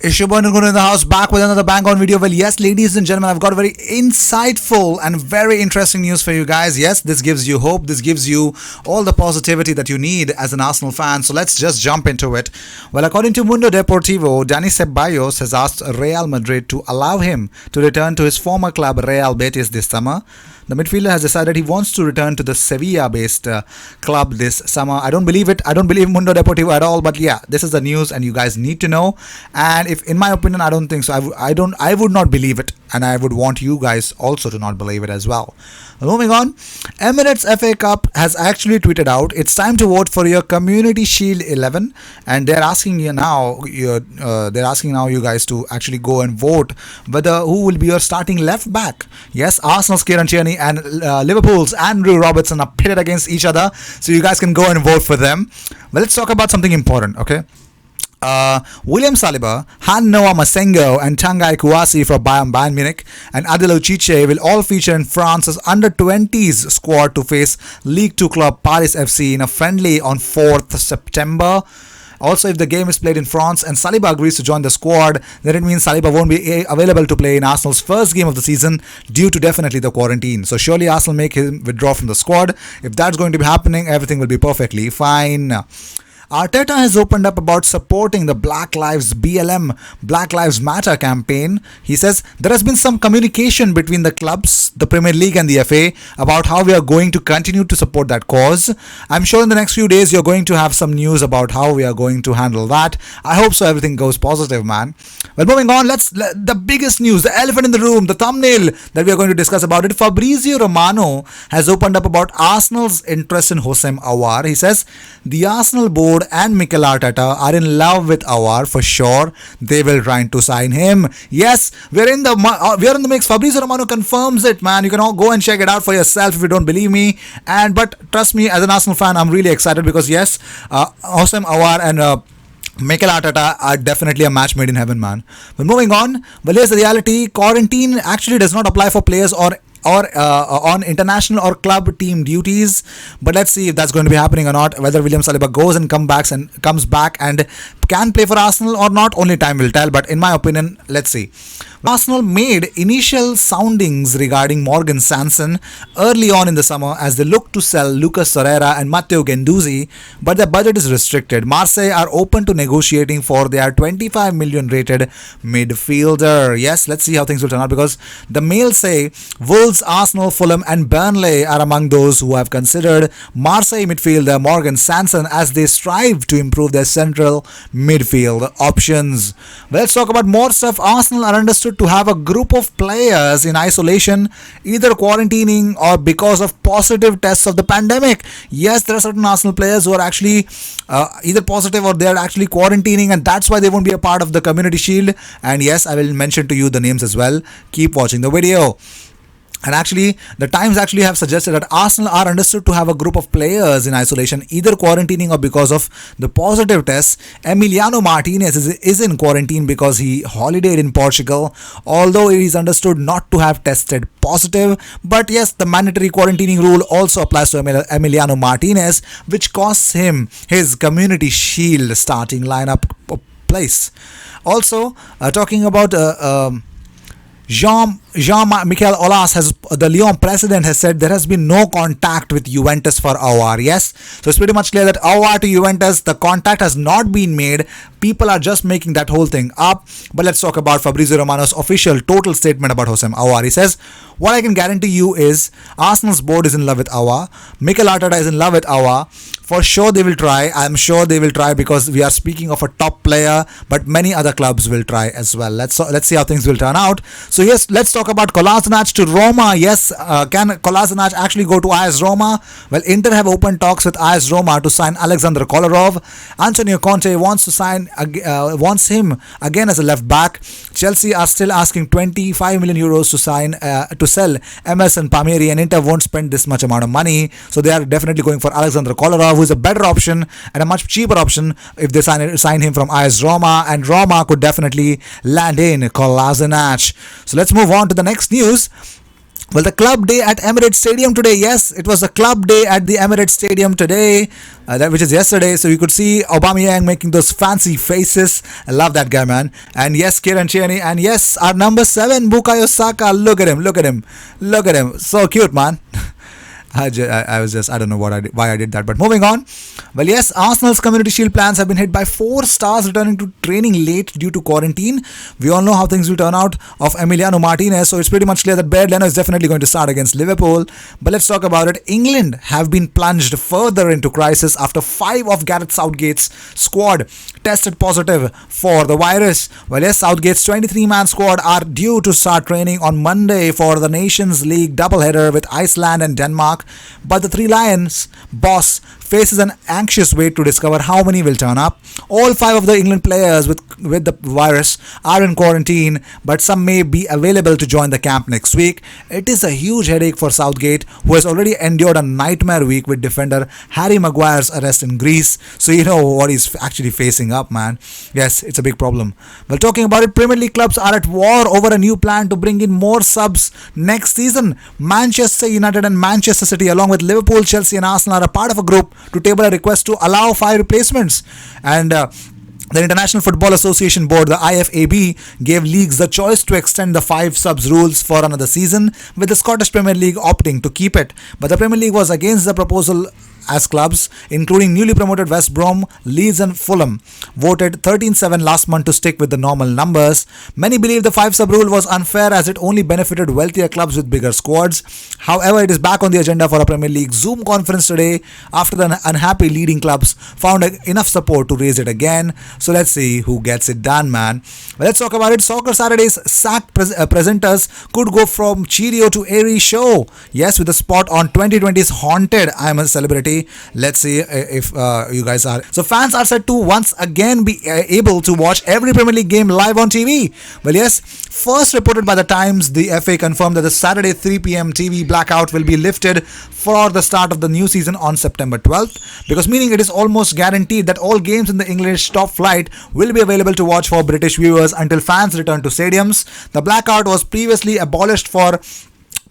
Ishubhan in the house, back with another bang on video. Well, yes, ladies and gentlemen, I've got a very insightful and very interesting news for you guys. Yes, this gives you hope. This gives you all the positivity that you need as an Arsenal fan. So let's just jump into it. Well, according to Mundo Deportivo, Dani Ceballos has asked Real Madrid to allow him to return to his former club Real Betis this summer. The midfielder has decided he wants to return to the Sevilla-based club this summer. I don't believe it. I don't believe Mundo Deportivo at all. But yeah, this is the news, and you guys need to know. And if, in my opinion, I don't think so. I would not believe it, and I would want you guys also to not believe it as well. Moving on, Emirates FA Cup has actually tweeted out, it's time to vote for your Community Shield 11, and they're asking you now, you guys to actually go and vote whether who will be your starting left back. Yes, Arsenal's Kieran Tierney and Liverpool's Andrew Robertson are pitted against each other, so you guys can go and vote for them. Well, let's talk about something important, okay? William Saliba, Han Noah Masengo, and Tanguy Kouassi for Bayern Munich and Adil Uchiche will all feature in France's under-20s squad to face Ligue 2 club Paris FC in a friendly on 4th September. Also, if the game is played in France and Saliba agrees to join the squad, then it means Saliba won't be available to play in Arsenal's first game of the season due to definitely the quarantine. So surely Arsenal make him withdraw from the squad. If that's going to be happening, everything will be perfectly fine. Arteta has opened up about supporting the Black Lives BLM, Black Lives Matter campaign. He says there has been some communication between the clubs, the Premier League and the FA about how we are going to continue to support that cause. I'm sure in the next few days you're going to have some news about how we are going to handle that. I hope so everything goes positive, man. Well, moving on, the biggest news, the elephant in the room, the thumbnail that we are going to discuss about it. Fabrizio Romano has opened up about Arsenal's interest in Houssem Aouar. He says the Arsenal board and Mikel Arteta are in love with Aouar for sure. They will try to sign him. Yes, we're in the mix. Fabrizio Romano confirms it, man. You can all go and check it out for yourself if you don't believe me. But trust me, as an Arsenal fan, I'm really excited because yes, Houssem Aouar and Mikel Arteta are definitely a match made in heaven, man. But moving on, well, here's the reality. Quarantine actually does not apply for players or on international or club team duties, but let's see if that's going to be happening or not. Whether William Saliba goes and comes back and can play for Arsenal or not, only time will tell. But in my opinion, let's see. Arsenal made initial soundings regarding Morgan Sanson early on in the summer as they look to sell Lucas Torreira and Matteo Guendouzi, but their budget is restricted. Marseille are open to negotiating for their 25 million rated midfielder. Yes, let's see how things will turn out because the Mail say Wolves, Arsenal, Fulham and Burnley are among those who have considered Marseille midfielder Morgan Sanson as they strive to improve their central midfield options. Let's talk about more stuff. Arsenal are understood to have a group of players in isolation, either quarantining or because of positive tests of the pandemic. Yes, there are certain Arsenal players who are actually either positive or they are actually quarantining, and that's why they won't be a part of the Community Shield. And yes, I will mention to you the names as well. Keep watching the video. And actually, the Times actually have suggested that Arsenal are understood to have a group of players in isolation, either quarantining or because of the positive tests. Emiliano Martinez is in quarantine because he holidayed in Portugal, although he is understood not to have tested positive. But yes, the mandatory quarantining rule also applies to Emiliano Martinez, which costs him his Community Shield starting lineup place. Also, talking about Jean-Michel Aulas, the Lyon president, has said there has been no contact with Juventus for Aouar. Yes, so it's pretty much clear that Aouar to Juventus, the contact has not been made. People are just making that whole thing up. But let's talk about Fabrizio Romano's official total statement about Houssem Aouar. He says, what I can guarantee you is Arsenal's board is in love with Aouar. Mikel Arteta is in love with Aouar. For sure they will try. I'm sure they will try because we are speaking of a top player, but many other clubs will try as well. Let's see how things will turn out. So yes, let's talk about Kolasinac to Roma. Yes, can Kolasinac actually go to AS Roma? Well, Inter have opened talks with AS Roma to sign Alexander Kolarov. Antonio Conte wants him again as a left back. Chelsea are still asking 25 million euros to sell Emerson Palmieri, and Inter won't spend this much amount of money, so they are definitely going for Alexander Kolarov, who is a better option and a much cheaper option if they sign him from AS Roma, and Roma could definitely land in Kolasinac. So let's move on to the next news. Well, the club day at Emirates Stadium today. Yes, it was a club day at the Emirates Stadium today, which is yesterday. So you could see Aubameyang making those fancy faces. I love that guy, man. And yes, Kieran Tierney. And yes, our number 7, Bukayo Saka. Look at him. Look at him. Look at him. So cute, man. I was just, I don't know why I did that. But moving on. Well, yes, Arsenal's Community Shield plans have been hit by 4 stars returning to training late due to quarantine. We all know how things will turn out of Emiliano Martinez, so it's pretty much clear that Baird Leno is definitely going to start against Liverpool. But let's talk about it. England have been plunged further into crisis after 5 of Gareth Southgate's squad tested positive for the virus. Well, yes, Southgate's 23-man squad are due to start training on Monday for the Nations League doubleheader with Iceland and Denmark. But the Three Lions boss faces an anxious wait to discover how many will turn up. All 5 of the England players with the virus are in quarantine, but some may be available to join the camp next week. It is a huge headache for Southgate, who has already endured a nightmare week with defender Harry Maguire's arrest in Greece. So you know what he's actually facing up, man. Yes, it's a big problem. Well, talking about it, Premier League clubs are at war over a new plan to bring in more subs next season. Manchester United and Manchester City, along with Liverpool, Chelsea and Arsenal, are a part of a group to table a request to allow 5 replacements. And the International Football Association Board, the IFAB, gave leagues the choice to extend the 5 subs rules for another season, with the Scottish Premier League opting to keep it. But the Premier League was against the proposal, as clubs, including newly promoted West Brom, Leeds and Fulham, voted 13-7 last month to stick with the normal numbers. Many believe the 5 sub rule was unfair as it only benefited wealthier clubs with bigger squads. However, it is back on the agenda for a Premier League Zoom conference today after the unhappy leading clubs found enough support to raise it again. So let's see who gets it done, man. Well, let's talk about it. Soccer Saturday's SAC presenters could go from Cheerio to airy show. Yes, with a spot on 2020's Haunted, I Am a Celebrity. Let's see if you guys are. So fans are set to once again be able to watch every Premier League game live on TV. Well, yes, first reported by the Times, the FA confirmed that the Saturday 3 p.m. TV blackout will be lifted for the start of the new season on September 12th, because meaning it is almost guaranteed that all games in the English top flight will be available to watch for British viewers until fans return to stadiums. The blackout was previously abolished for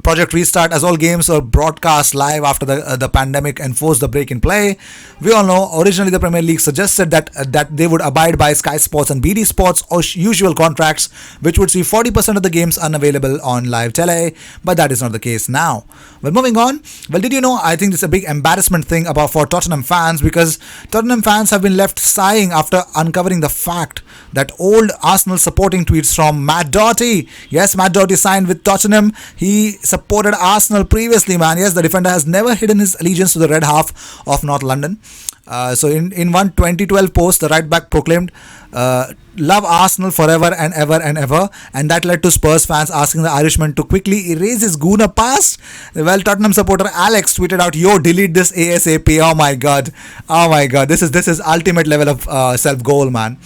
Project Restart, as all games were broadcast live after the pandemic enforced the break in play. We all know originally the Premier League suggested that they would abide by Sky Sports and BT Sports usual contracts, which would see 40% of the games unavailable on live tele, but that is not the case now. Well, moving on. Well, did you know, I think this is a big embarrassment thing for Tottenham fans, because Tottenham fans have been left sighing after uncovering the fact that old Arsenal supporting tweets from Matt Doherty. Yes, Matt Doherty signed with Tottenham. He supported Arsenal previously, man. Yes, the defender has never hidden his allegiance to the red half of North London. So in one 2012 post, the right back proclaimed, "Love Arsenal forever and ever and ever," and that led to Spurs fans asking the Irishman to quickly erase his Gooner past. Well, Tottenham supporter Alex tweeted out, "Yo, delete this ASAP." Oh my god, this is ultimate level of self goal, man.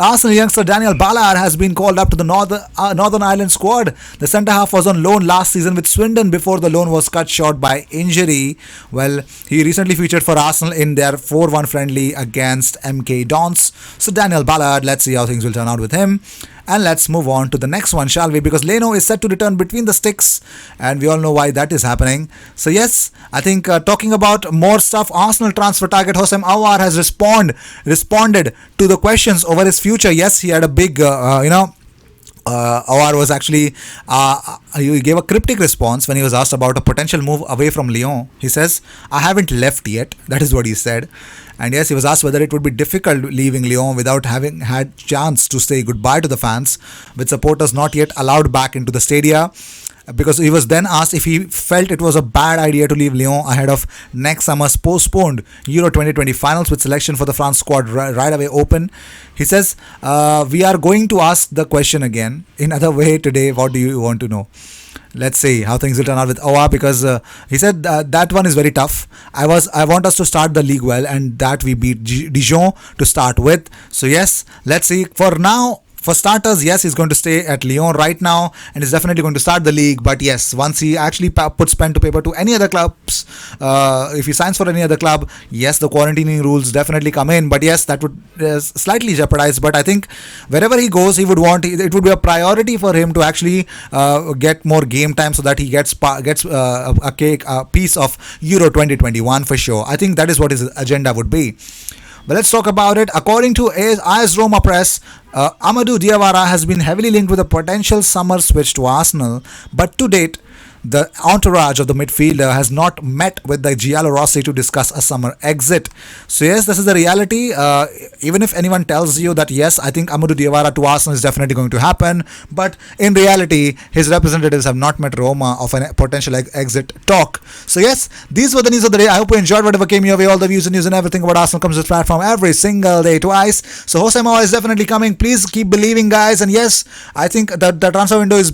Arsenal youngster Daniel Ballard has been called up to the Northern Ireland squad. The centre-half was on loan last season with Swindon before the loan was cut short by injury. Well, he recently featured for Arsenal in their 4-1 friendly against MK Dons. So Daniel Ballard, let's see how things will turn out with him. And let's move on to the next one, shall we? Because Leno is set to return between the sticks, and we all know why that is happening. So yes, I think talking about more stuff, Arsenal transfer target Hossein Aouar has responded to the questions over his future. Yes, he had a big, Aouar was actually, he gave a cryptic response when he was asked about a potential move away from Lyon. He says, "I haven't left yet." That is what he said. And yes, he was asked whether it would be difficult leaving Lyon without having had chance to say goodbye to the fans, with supporters not yet allowed back into the stadia. Because he was then asked if he felt it was a bad idea to leave Lyon ahead of next summer's postponed Euro 2020 finals, with selection for the France squad right away open. He says, "We are going to ask the question again in other way today. What do you want to know?" Let's see how things will turn out with Aouar, because he said that one is very tough. I want us to start the league well, and that we beat Dijon to start with. So yes, let's see. For now, For starters, yes, he's going to stay at Lyon right now and is definitely going to start the league. But yes, once he actually puts pen to paper to any other clubs, if he signs for any other club, yes, the quarantining rules definitely come in. But yes, that would slightly jeopardize. But I think wherever he goes, he would want it would be a priority for him to actually get more game time so that he gets a piece of Euro 2021 for sure. I think that is what his agenda would be. But let's talk about it. According to AS Roma Press, Amadou Diawara has been heavily linked with a potential summer switch to Arsenal, but to date, the entourage of the midfielder has not met with the Giallo Rossi to discuss a summer exit. So yes, this is the reality. Even if anyone tells you that yes, I think Amadou Diawara to Arsenal is definitely going to happen, but in reality, his representatives have not met Roma of a potential exit talk. So yes, these were the news of the day. I hope you enjoyed whatever came your way. All the views and news and everything about Arsenal comes to this platform every single day twice. So Jose Mourinho is definitely coming. Please keep believing, guys. And yes, I think that the transfer window is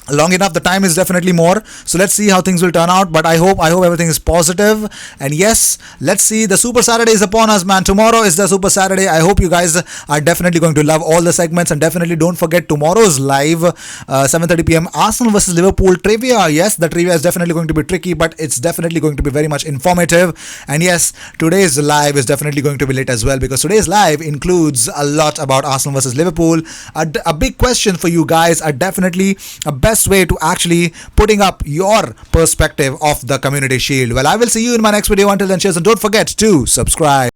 long enough. The time is definitely more, so let's see how things will turn out. But I hope everything is positive. And yes, let's see. The Super Saturday is upon us, man. Tomorrow is the Super Saturday. I hope you guys are definitely going to love all the segments, and definitely don't forget tomorrow's live 7:30 p.m. Arsenal versus Liverpool trivia. Yes, the trivia is definitely going to be tricky, but it's definitely going to be very much informative. And yes, today's live is definitely going to be lit as well, because today's live includes a lot about Arsenal versus Liverpool. A big question for you guys are definitely a best way to actually putting up your perspective of the Community Shield. Well, I will see you in my next video. Until then, cheers, and don't forget to subscribe.